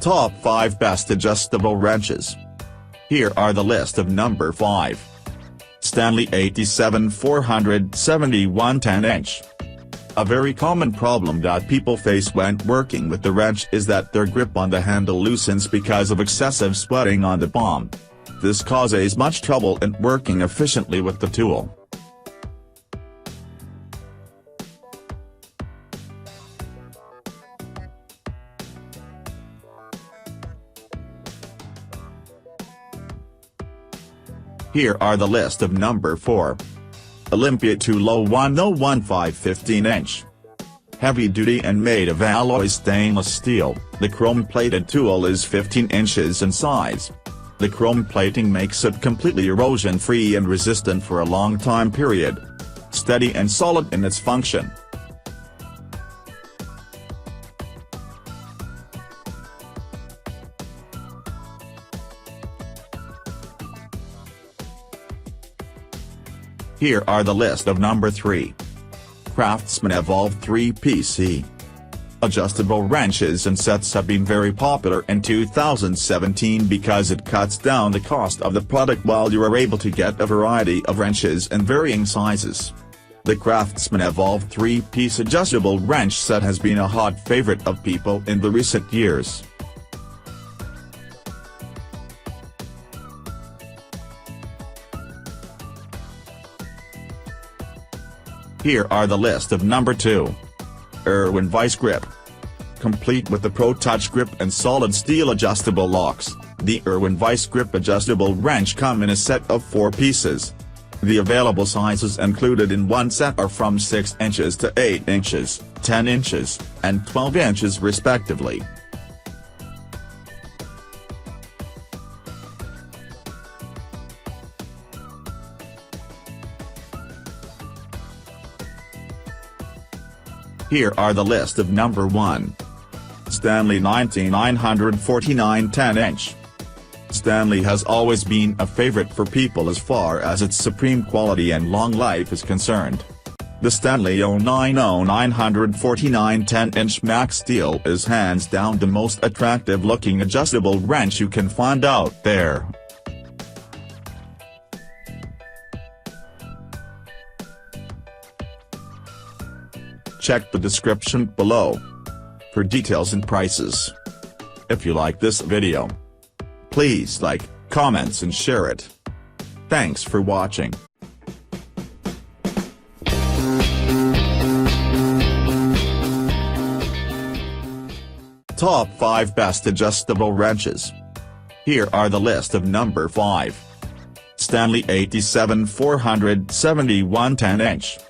Top 5 Best Adjustable Wrenches. Here are the list of number 5. Stanley 87 471 10-inch. A very common problem that people face when working with the wrench is that their grip on the handle loosens because of excessive sweating on the palm. This causes much trouble in working efficiently with the tool. Here are the list of number 4. Olympia 2LO1015 15-inch. Heavy-duty and made of alloy stainless steel, the chrome-plated tool is 15 inches in size. The chrome plating makes it completely erosion-free and resistant for a long time period. Steady and solid in its function. Here are the list of number 3. Craftsman Evolve 3 PC. Adjustable wrenches and sets have been very popular in 2017 because it cuts down the cost of the product while you are able to get a variety of wrenches in varying sizes. The Craftsman Evolve 3-piece adjustable wrench set has been a hot favorite of people in the recent years. Here are the list of number 2. Irwin Vice Grip. Complete with the Pro Touch grip and solid steel adjustable locks, the Irwin Vice Grip adjustable wrench come in a set of 4 pieces. The available sizes included in one set are from 6 inches to 8 inches, 10 inches, and 12 inches respectively. Here are the list of number 1. Stanley 9949 10-inch. Stanley has always been a favorite for people as far as its supreme quality and long life is concerned. The Stanley 949 10-inch max steel is hands down the most attractive looking adjustable wrench you can find out there. Check the description below for details and prices. If you like this video, please like, comments and share it. Thanks for watching. Top 5 Best Adjustable Wrenches. Here are the list of number 5. Stanley 87 471 10-inch.